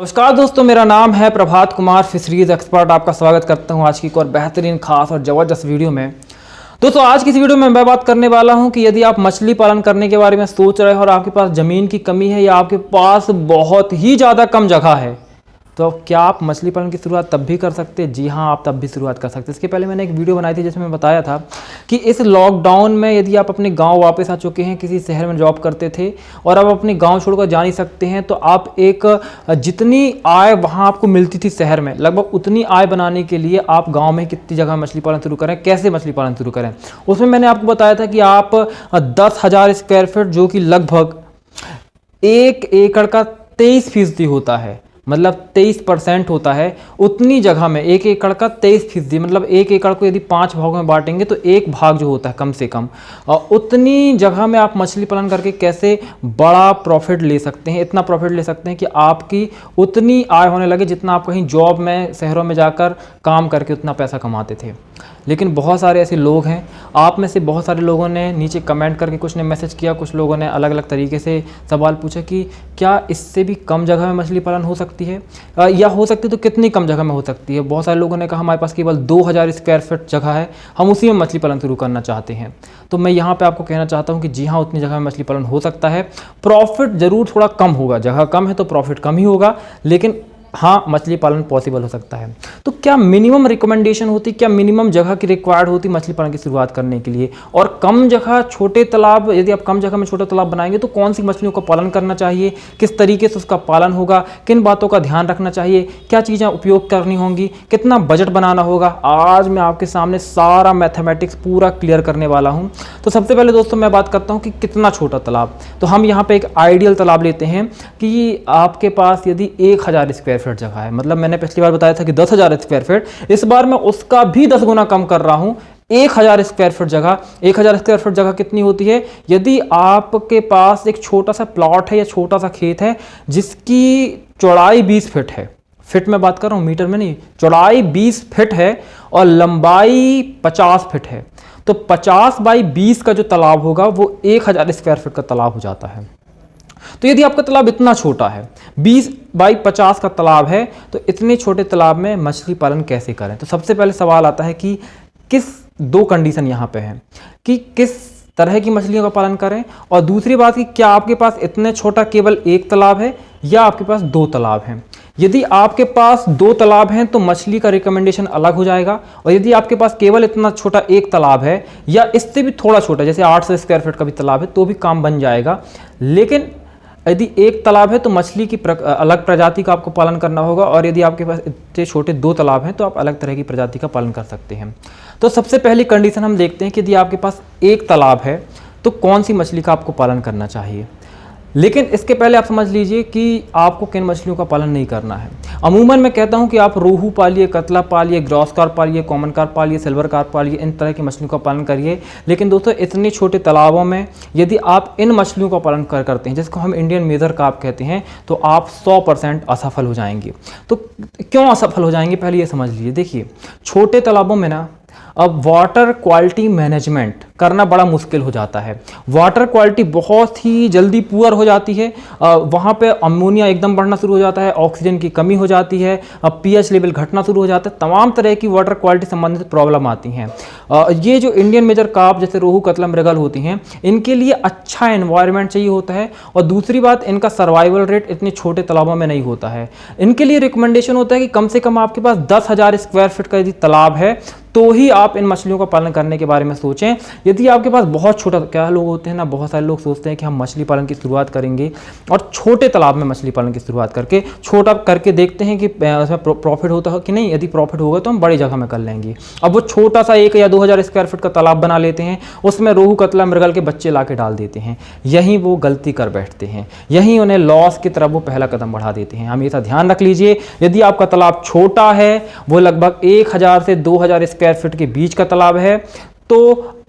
नमस्कार दोस्तों, मेरा नाम है प्रभात कुमार, फिशरीज एक्सपर्ट। आपका स्वागत करता हूं आज की एक और बेहतरीन, खास और ज़बरदस्त वीडियो में। दोस्तों, आज की इस वीडियो में मैं बात करने वाला हूं कि यदि आप मछली पालन करने के बारे में सोच रहे हो और आपके पास ज़मीन की कमी है या आपके पास बहुत ही ज़्यादा कम जगह है, तो क्या आप मछली पालन की शुरुआत तब भी कर सकते हैं? जी हाँ, आप तब भी शुरुआत कर सकते हैं। इसके पहले मैंने एक वीडियो बनाई थी जिसमें मैं बताया था कि इस लॉकडाउन में यदि आप अपने गांव वापस आ चुके हैं, किसी शहर में जॉब करते थे और अब अपने गांव छोड़कर जा नहीं सकते हैं, तो आप एक जितनी आय वहां आपको मिलती थी शहर में, लगभग उतनी आय बनाने के लिए आप गाँव में कितनी जगह मछली पालन शुरू करें, कैसे मछली पालन शुरू करें। उसमें मैंने आपको बताया था कि आप 10,000 स्क्वायर फीट, जो कि लगभग 1 एकड़ का 23% होता है, मतलब 23% होता है, उतनी जगह में 1 एकड़ का 23%, मतलब 1 एकड़ को यदि 5 भागों में बांटेंगे तो एक भाग जो होता है कम से कम, उतनी जगह में आप मछली पालन करके कैसे बड़ा प्रॉफिट ले सकते हैं। इतना प्रॉफिट ले सकते हैं कि आपकी उतनी आय होने लगे जितना आप कहीं जॉब में, शहरों में जाकर काम करके उतना पैसा कमाते थे। लेकिन बहुत सारे ऐसे लोग हैं, आप में से बहुत सारे लोगों ने नीचे कमेंट करके, कुछ ने मैसेज किया, कुछ लोगों ने अलग अलग तरीके से सवाल पूछा कि क्या इससे भी कम जगह में मछली पालन हो सकती है, या हो सकती है तो कितनी कम जगह में हो सकती है। बहुत सारे लोगों ने कहा हमारे पास केवल 2,000 स्क्वायर फीट जगह है, हम उसी में मछली पालन शुरू करना चाहते हैं। तो मैं यहाँ पे आपको कहना चाहता हूँ कि जी हाँ, उतनी जगह में मछली पालन हो सकता है। प्रॉफिट ज़रूर थोड़ा कम होगा, जगह कम है तो प्रॉफिट कम ही होगा, लेकिन हाँ, मछली पालन पॉसिबल हो सकता है। तो क्या मिनिमम रिकमेंडेशन होती, क्या मिनिमम जगह की रिक्वायर्ड होती मछली पालन की शुरुआत करने के लिए? और कम जगह, छोटे तालाब, यदि आप कम जगह में छोटा तालाब बनाएंगे तो कौन सी मछलियों का पालन करना चाहिए, किस तरीके से उसका पालन होगा, किन बातों का ध्यान रखना चाहिए, क्या चीज़ें उपयोग करनी होंगी, कितना बजट बनाना होगा, आज मैं आपके सामने सारा मैथमेटिक्स पूरा क्लियर करने वाला हूँ। तो सबसे पहले दोस्तों मैं बात करता हूँ कि कितना छोटा तालाब। तो हम यहाँ पर एक आइडियल तालाब लेते हैं कि आपके पास यदि 1,000 स्क्वायर फीट जगह है, मतलब मैंने पिछली बार बताया था कि 10,000 स्क्वायर फीट, इस बार मैं उसका भी 10 गुना कम कर रहा हूं। 1,000 स्क्वायर फीट जगह, 1,000 स्क्वायर फीट जगह कितनी होती है? यदि आपके पास एक छोटा सा प्लॉट है या छोटा सा खेत है जिसकी चौड़ाई 20 फीट है, फिट में बात कर रहा हूं, मीटर में नहीं, चौड़ाई 20 फीट है और लंबाई 50 फीट है, तो 50 बाई 20 का जो तालाब होगा वो 1,000 स्क्वायर फीट का तालाब हो जाता है। तो यदि आपका तालाब इतना छोटा है, 20 बाई 50 का तालाब है, तो इतने छोटे तालाब में मछली पालन कैसे करें? तो सबसे पहले सवाल आता है कि किस दो कंडीशन यहाँ पे हैं कि किस तरह की मछलियों का पालन करें, और दूसरी बात कि क्या आपके पास इतने छोटा केवल एक तालाब है या आपके पास 2 तालाब हैं। यदि आपके पास 2 तालाब हैं तो मछली का रिकमेंडेशन अलग हो जाएगा, और यदि आपके पास केवल इतना छोटा एक तालाब है या इससे भी थोड़ा छोटा, जैसे 800 स्क्वायर फीट का भी तालाब है, तो भी काम बन जाएगा। लेकिन यदि एक तालाब है तो मछली की अलग प्रजाति का आपको पालन करना होगा, और यदि आपके पास इतने छोटे 2 तालाब हैं तो आप अलग तरह की प्रजाति का पालन कर सकते हैं। तो सबसे पहली कंडीशन हम देखते हैं कि यदि आपके पास एक तालाब है तो कौन सी मछली का आपको पालन करना चाहिए। लेकिन इसके पहले आप समझ लीजिए कि आपको किन मछलियों का पालन नहीं करना है। अमूमन मैं कहता हूं कि आप रोहू पालिए, कतला पालिए, ग्रॉस कार्प पालिए, कॉमन कार्प पालिए, सिल्वर कार्प पालिए, इन तरह की मछलियों का पालन करिए। लेकिन दोस्तों, इतने छोटे तालाबों में यदि आप इन मछलियों का पालन करते हैं, जिसको हम इंडियन मेजर कार्प कहते हैं, तो आप 100% असफल हो जाएंगे। तो क्यों असफल हो जाएंगे, पहले ये समझ लीजिए। देखिए, छोटे तालाबों में ना अब वाटर क्वालिटी मैनेजमेंट करना बड़ा मुश्किल हो जाता है। वाटर क्वालिटी बहुत ही जल्दी पुअर हो जाती है, वहाँ पे अमोनिया एकदम बढ़ना शुरू हो जाता है, ऑक्सीजन की कमी हो जाती है, पीएच लेवल घटना शुरू हो जाता है, तमाम तरह की वाटर क्वालिटी संबंधित प्रॉब्लम आती हैं। ये जो इंडियन मेजर कार्प जैसे रोहू, कतला, मृगल होती हैं, इनके लिए अच्छा एनवायरनमेंट चाहिए होता है, और दूसरी बात, इनका सर्वाइवल रेट इतने छोटे तालाबों में नहीं होता है। इनके लिए रिकमेंडेशन होता है कि कम से कम आपके पास 10,000 स्क्वायर फीट का यदि तालाब है तो ही आप इन मछलियों का पालन करने के बारे में सोचें। यदि आपके पास बहुत छोटा, क्या लोग होते हैं ना, बहुत सारे लोग सोचते हैं कि हम मछली पालन की शुरुआत करेंगे और छोटे तालाब में मछली पालन की शुरुआत करके छोटा करके देखते हैं कि उसमें प्रॉफिट होता है कि नहीं। यदि प्रॉफिट होगा तो हम बड़ी जगह में कर लेंगे। अब वो छोटा सा 1 या 2,000 स्क्वायर फीट का तालाब बना लेते हैं, उसमें रोहू, कतला, मृगल के बच्चे ला के डाल देते हैं। यहीं वो गलती कर बैठते हैं, यहीं उन्हें लॉस की तरफ वो पहला कदम बढ़ा देते हैं। हमेशा ध्यान रख लीजिए, यदि आपका तालाब छोटा है, वो लगभग 1,000 से 2,000 स्क्वायर फीट के बीच का तालाब है, तो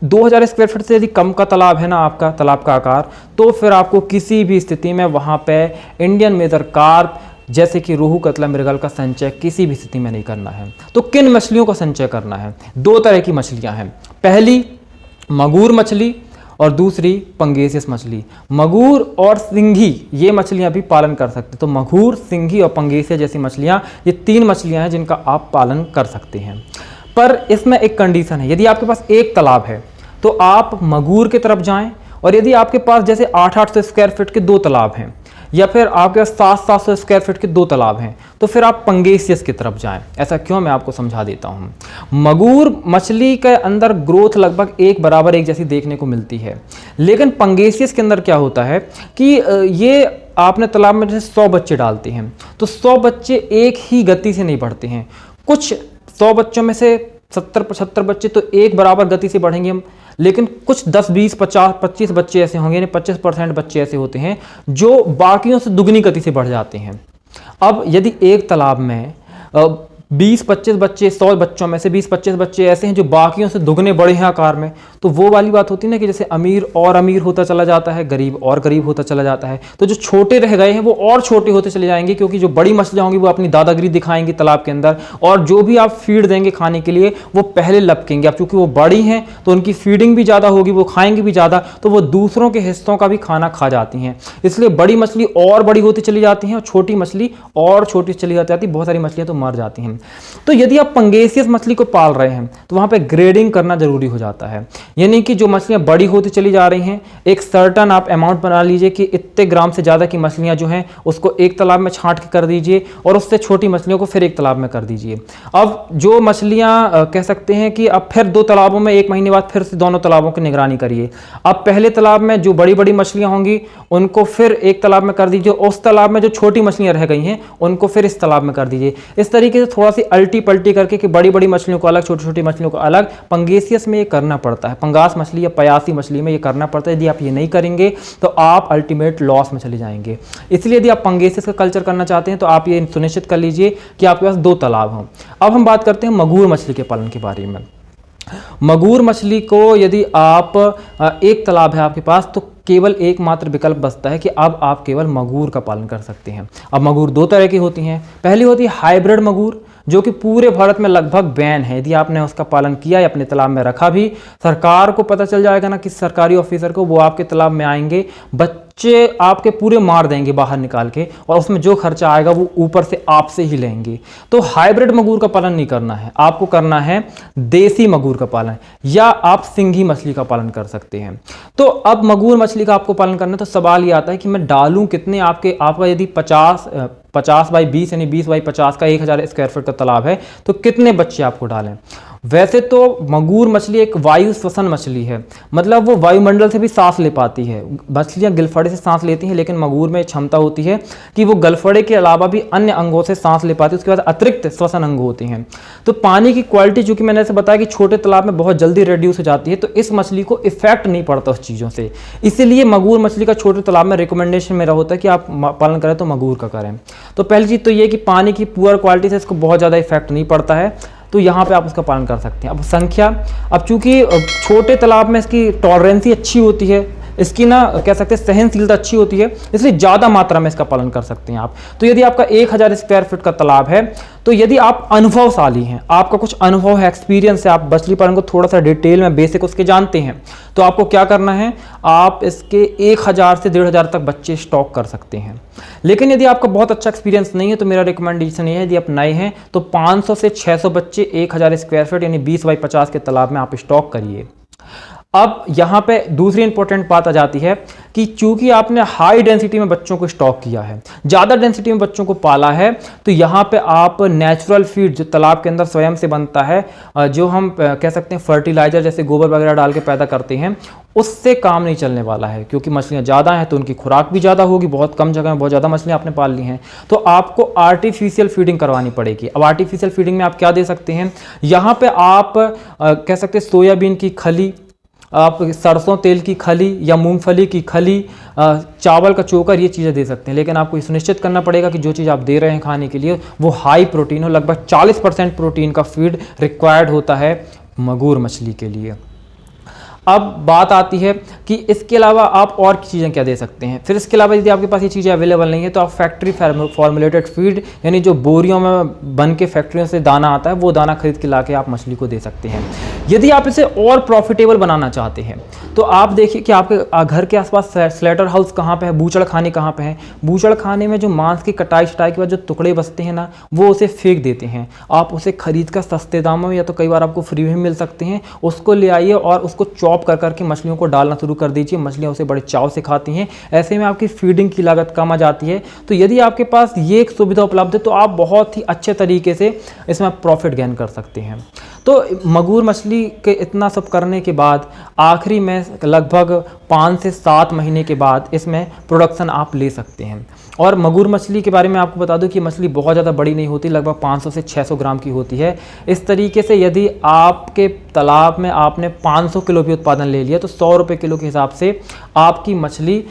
2,000 स्क्वायर फीट से यदि कम का तालाब है ना आपका तालाब का आकार, तो फिर आपको किसी भी स्थिति में वहाँ पे इंडियन मेजर कार्प जैसे कि रोहू, कतला, मृगल का संचय किसी भी स्थिति में नहीं करना है। तो किन मछलियों का संचय करना है? 2 तरह की मछलियाँ हैं। पहली, मगूर मछली, और दूसरी पंगेसियस मछली। मगूर और सिंघी ये मछलियां भी पालन कर सकते हैं। तो मगूर, सिंघी और पंगेसियस जैसी मछलियां, ये 3 मछलियां हैं जिनका आप पालन कर सकते हैं। पर इसमें एक कंडीशन है, यदि आपके पास एक तालाब है तो आप मगूर की तरफ जाएं, और यदि आपके पास जैसे 800-800 स्क्वायर फीट के 2 तालाब हैं, या फिर आपके पास 700-700 स्क्वायर फीट के 2 तालाब हैं, तो फिर आप पंगेसियस की तरफ जाएं। ऐसा क्यों, मैं आपको समझा देता हूं। मगूर मछली के अंदर ग्रोथ लगभग एक बराबर एक जैसी देखने को मिलती है, लेकिन पंगेसियस के अंदर क्या होता है कि ये आपने तालाब में जैसे 100 बच्चे डालते हैं तो 100 बच्चे एक ही गति से नहीं बढ़ते हैं। कुछ 100 बच्चों में से 70-75 बच्चे तो एक बराबर गति से बढ़ेंगे हम, लेकिन कुछ 10, 20, 50, 25 बच्चे ऐसे होंगे, 25% बच्चे ऐसे होते हैं जो बाकियों से दुगनी गति से बढ़ जाते हैं। अब यदि एक तालाब में 20-25 बच्चे, 100 बच्चों में से 20-25 बच्चे ऐसे हैं जो बाकियों से दुगने बड़े हैं आकार में, तो वो वाली बात होती है ना कि जैसे अमीर और अमीर होता चला जाता है, गरीब और गरीब होता चला जाता है। तो जो छोटे रह गए हैं वो और छोटे होते चले जाएंगे, क्योंकि जो बड़ी मछलियां होंगी वो अपनी दादागिरी दिखाएंगी तालाब के अंदर, और जो भी आप फीड देंगे खाने के लिए वो पहले लपकेंगे। अब चूंकि वो बड़ी हैं तो उनकी फीडिंग भी ज़्यादा होगी, वो खाएंगी भी ज़्यादा, तो वो दूसरों के हिस्सों का भी खाना खा जाती हैं। इसलिए बड़ी मछली और बड़ी होती चली जाती हैं और छोटी मछली और छोटी चली जाती है, बहुत सारी मछलियाँ तो मर जाती हैं। तो यदि आप पंगेसियस मछली को पाल रहे हैं तो वहां पे ग्रेडिंग करना जरूरी हो जाता है, यानी कि जो मछलियां बड़ी होती चली जा रही हैं, एक सर्टन आप अमाउंट बना लीजिए कि इतने ग्राम से ज़्यादा की मछलियां जो हैं उसको एक तालाब में छांट के कर दीजिए, और उससे छोटी मछलियों को फिर एक तालाब में कर दीजिए। अब जो मछलियां कह सकते हैं कि अब फिर 2 तालाबों में 1 महीने बाद फिर से दोनों तालाबों की निगरानी करिए। अब पहले तालाब में जो बड़ी बड़ी मछलियां होंगी उनको फिर एक तालाब में कर दीजिए, उस तालाब में जो छोटी मछलियां रह गई हैं उनको फिर इस तालाब में कर दीजिए। इस तरीके से थोड़ा सी अल्टी पलटी करके कि बड़ी बड़ी मछलियों को अलग, छोटी छोटी मछलियों को अलग, पंगेसियस में ये करना पड़ता है। पंगास मछली या पयासी मछली में ये करना पड़ता है। यदि आप ये नहीं करेंगे तो आप अल्टीमेट लॉस में चले जाएंगे। इसलिए यदि आप पंगेसियस का कल्चर करना चाहते हैं तो आप ये सुनिश्चित कर लीजिए कि आपके पास 2 तालाब हों। अब हम बात करते हैं मगूर मछली के पालन के बारे में। मगूर मछली को यदि आप एक तालाब है आपके पास तो केवल एकमात्र विकल्प बचता है कि अब आप केवल मगूर का पालन कर सकते हैं। अब मगूर 2 तरह की होती हैं। पहली होती है हाइब्रिड मगूर, जो कि पूरे भारत में लगभग बैन है। यदि आपने उसका पालन किया या अपने तालाब में रखा भी, सरकार को पता चल जाएगा ना, किसी सरकारी ऑफिसर को, वो आपके तालाब में आएंगे, बच्चे आपके पूरे मार देंगे बाहर निकाल के, और उसमें जो खर्चा आएगा वो ऊपर से आपसे ही लेंगे। तो हाइब्रिड मगूर का पालन नहीं करना है, आपको करना है देसी मगूर का पालन, या आप सिंघी मछली का पालन कर सकते हैं। तो अब मगूर मछली का आपको पालन करना है तो सवाल ये आता है कि मैं डालूं कितने। आपका यदि 50 बाई 20 यानी 20 बाई 50 का 1000 स्क्वायर फीट का तालाब है तो कितने बच्चे आपको डालें। वैसे तो मगूर मछली एक वायु श्वसन मछली है, मतलब वो वायुमंडल से भी सांस ले पाती है। मछलियां गिलफड़े से सांस लेती हैं, लेकिन मगूर में क्षमता होती है कि वो गलफड़े के अलावा भी अन्य अंगों से सांस ले पाती है। उसके बाद अतिरिक्त श्वसन अंग होते हैं। तो पानी की क्वालिटी, चूंकि मैंने ऐसे बताया कि छोटे तालाब में बहुत जल्दी रिड्यूस हो जाती है, तो इस मछली को इफेक्ट नहीं पड़ता उस चीज़ों से। इसीलिए मगूर मछली का छोटे तालाब में रिकमेंडेशन मेरा होता है कि आप पालन करें तो मगूर का करें। तो पहली चीज़ तो ये कि पानी की पुअर क्वालिटी से इसको बहुत ज़्यादा इफेक्ट नहीं पड़ता है, तो यहाँ पे आप उसका पालन कर सकते हैं। अब संख्या, अब चूंकि छोटे तालाब में इसकी टॉलरेंसी अच्छी होती है, इसकी ना कह सकते हैं सहनशीलता अच्छी होती है, इसलिए ज़्यादा मात्रा में इसका पालन कर सकते हैं आप। तो यदि आपका 1000 स्क्वायर फीट का तालाब है, तो यदि आप अनुभवशाली हैं, आपका कुछ अनुभव है, एक्सपीरियंस है, आप मछली पालन को थोड़ा सा डिटेल में बेसिक उसके जानते हैं, तो आपको क्या करना है, आप इसके 1000 से 1500 तक बच्चे स्टॉक कर सकते हैं। लेकिन यदि आपका बहुत अच्छा एक्सपीरियंस नहीं है तो मेरा रिकमेंडेशन ये है, यदि आप नए हैं तो 500 से 600 बच्चे 1000 स्क्वायर फीट यानी 20 बाई 50 के तालाब में आप स्टॉक करिए। अब यहाँ पे दूसरी इंपॉर्टेंट बात आ जाती है कि चूंकि आपने हाई डेंसिटी में बच्चों को स्टॉक किया है, ज़्यादा डेंसिटी में बच्चों को पाला है, तो यहाँ पे आप नेचुरल फीड जो तालाब के अंदर स्वयं से बनता है, जो हम कह सकते हैं फर्टिलाइजर जैसे गोबर वगैरह डाल के पैदा करते हैं, उससे काम नहीं चलने वाला है। क्योंकि मछलियाँ ज़्यादा हैं तो उनकी खुराक भी ज़्यादा होगी, बहुत कम जगह में बहुत ज़्यादा मछलियाँ आपने पाल ली हैं, तो आपको आर्टिफिशियल फीडिंग करवानी पड़ेगी। अब आर्टिफिशियल फीडिंग में आप क्या दे सकते हैं, यहाँ पे आप कह सकते हैं सोयाबीन की खली, आप सरसों तेल की खली या मूंगफली की खली, चावल का चोकर, ये चीज़ें दे सकते हैं। लेकिन आपको ये सुनिश्चित करना पड़ेगा कि जो चीज़ आप दे रहे हैं खाने के लिए वो हाई प्रोटीन हो। लगभग 40% प्रोटीन का फीड रिक्वायर्ड होता है मगूर मछली के लिए। अब बात आती है कि इसके अलावा आप और चीज़ें क्या दे सकते हैं। फिर इसके अलावा यदि आपके पास ये चीज़ें अवेलेबल नहीं है तो आप फैक्ट्री फॉर्मुलेटेड फीड यानी जो बोरियों में बन के फैक्ट्रियों से दाना आता है वो दाना खरीद के ला के आप मछली को दे सकते हैं। यदि आप इसे और प्रॉफिटेबल बनाना चाहते हैं तो आप देखिए कि आपके घर के आसपास स्लेटर हाउस कहाँ पे है, बूचड़ खाने कहाँ पे है। बूचड़ खाने में जो मांस की कटाई छटाई के बाद जो टुकड़े बचते हैं ना, वो उसे फेंक देते हैं। आप उसे खरीद कर सस्ते दामों में या तो कई बार आपको फ्री में मिल सकते हैं, उसको ले आइए और उसको चॉप कर करके मछलियों को डालना शुरू कर दीजिए। मछलियाँ उसे बड़े चाव से खाती हैं। ऐसे में आपकी फीडिंग की लागत कम आ जाती है। तो यदि आपके पास ये एक सुविधा उपलब्ध है तो आप बहुत ही अच्छे तरीके से इसमें प्रॉफिट गेन कर सकते हैं। तो मगूर मछली के इतना सब करने के बाद आखिरी में लगभग 5 से 7 महीने के बाद इसमें प्रोडक्शन आप ले सकते हैं। और मगूर मछली के बारे में आपको बता दूं कि मछली बहुत ज़्यादा बड़ी नहीं होती, लगभग 500 से 600 ग्राम की होती है। इस तरीके से यदि आपके तालाब में आपने 500 किलो भी उत्पादन ले लिया तो 100 रुपये किलो के हिसाब से आपकी मछली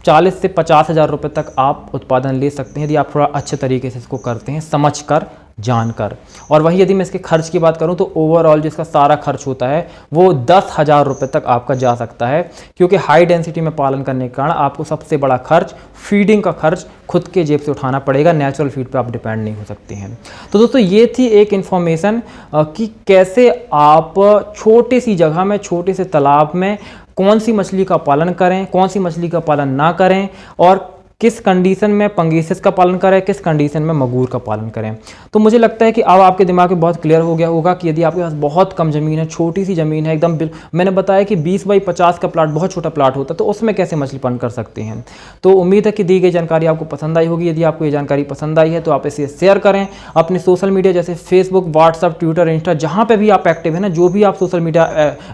40 से 50 हज़ार रुपये तक आप उत्पादन ले सकते हैं यदि आप थोड़ा अच्छे तरीके से इसको करते हैं, समझ कर जानकर। और वही यदि मैं इसके खर्च की बात करूं तो ओवरऑल जिसका सारा खर्च होता है वो 10,000 रुपये तक आपका जा सकता है, क्योंकि हाई डेंसिटी में पालन करने के कारण आपको सबसे बड़ा खर्च फीडिंग का खर्च खुद के जेब से उठाना पड़ेगा। नेचुरल फीड पे आप डिपेंड नहीं हो सकते हैं। तो दोस्तों ये थी एक इन्फॉर्मेशन कि कैसे आप छोटी सी जगह में, छोटे से तालाब में कौन सी मछली का पालन करें, कौन सी मछली का पालन ना करें, और किस कंडीशन में पंगेसिस का पालन करें, किस कंडीशन में मगूर का पालन करें। तो मुझे लगता है कि अब आपके दिमाग में बहुत क्लियर हो गया होगा कि यदि आपके पास बहुत कम ज़मीन है, छोटी सी ज़मीन है एकदम, मैंने बताया कि 20 बाई 50 का प्लाट बहुत छोटा प्लाट होता है, तो उसमें कैसे मछली पालन कर सकते हैं। तो उम्मीद है कि दी गई जानकारी आपको पसंद आई होगी। यदि आपको ये जानकारी पसंद आई है तो आप इसे शेयर करें अपने सोशल मीडिया जैसे फेसबुक, व्हाट्सअप, ट्विटर, इंस्टा, जहाँ पर भी आप एक्टिव है ना, जो भी आप सोशल मीडिया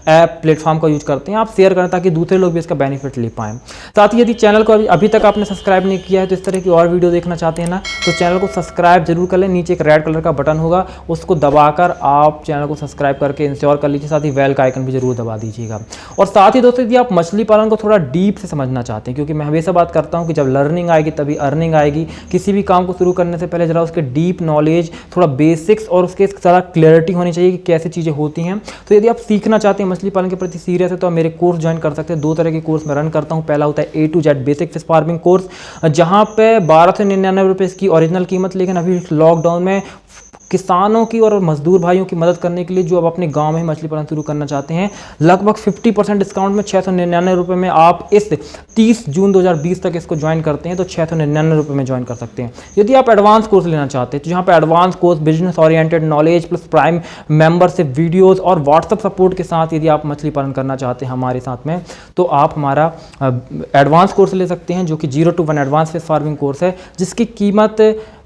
ऐप प्लेटफॉर्म का यूज करते हैं, आप शेयर करें ताकि दूसरे लोग भी इसका बेनिफिट ले पाएँ। साथ ही यदि चैनल को अभी तक आपने सब्सक्राइब नहीं किया है तो इस तरह की और वीडियो देखना चाहते हैं ना, तो चैनल को सब्सक्राइब जरूर कर लें। नीचे एक रेड कलर का बटन होगा, उसको दबाकर आप चैनल को सब्सक्राइब करके इंश्योर कर लीजिए। साथ ही बेल का आइकन भी जरूर दबा दीजिएगा। और साथ ही दोस्तों यदि आप मछली पालन को थोड़ा डीप से समझना चाहते हैं, क्योंकि मैं हमेशा बात करता हूं कि जब लर्निंग आएगी तभी अर्निंग आएगी। किसी भी काम को शुरू करने से पहले जरा उसके डीप नॉलेज, थोड़ा बेसिक्स और उसके सारा क्लैरिटी होनी चाहिए कि कैसे चीज़ें होती हैं। तो यदि आप सीखना चाहते हैं, मछली पालन के प्रति सीरियस है, तो आप मेरे कोर्स ज्वाइन कर सकते हैं। 2 तरह के कोर्स मैं रन करता हूँ। पहला होता है A to Z basic fish farming course, जहाँ पे 1299 रुपये इसकी ओरिजिनल कीमत, लेकिन अभी लॉकडाउन में किसानों की और मजदूर भाइयों की मदद करने के लिए जो अब अपने गांव में ही मछली पालन शुरू करना चाहते हैं, लगभग 50% डिस्काउंट में 699 रुपये में आप इस 30 जून 2020 तक इसको ज्वाइन करते हैं तो 699 रुपये में ज्वाइन कर सकते हैं। यदि आप एडवांस कोर्स लेना चाहते हैं तो जहाँ पर advance course, business oriented knowledge plus prime membership videos और व्हाट्सअप सपोर्ट के साथ यदि आप मछली पालन करना चाहते हैं हमारे साथ में, तो आप हमारा एडवांस कोर्स ले सकते हैं, जो कि 0 to 1 advance fish farming course है, जिसकी कीमत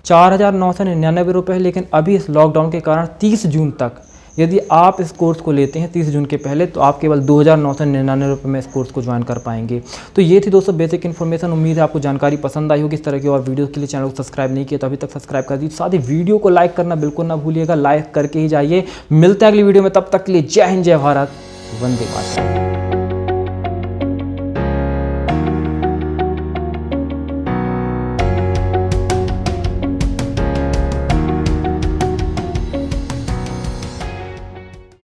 4,999 रुपये है। लेकिन अभी इस लॉकडाउन के कारण 30 जून तक यदि आप इस कोर्स को लेते हैं 30 जून के पहले, तो आप केवल 2,999 रुपये में इस कोर्स को ज्वाइन कर पाएंगे। तो ये थी दोस्तों बेसिक इन्फॉर्मेशन। उम्मीद है आपको जानकारी पसंद आई होगी। इस तरह की और वीडियो के लिए चैनल को सब्सक्राइब नहीं किया तो अभी तक सब्सक्राइब कर दीजिए। साथ ही वीडियो को लाइक करना बिल्कुल ना भूलिएगा, लाइक करके ही जाइए। मिलते हैं अगली वीडियो में, तब तक के लिए जय हिंद, जय भारत, वंदे मातरम।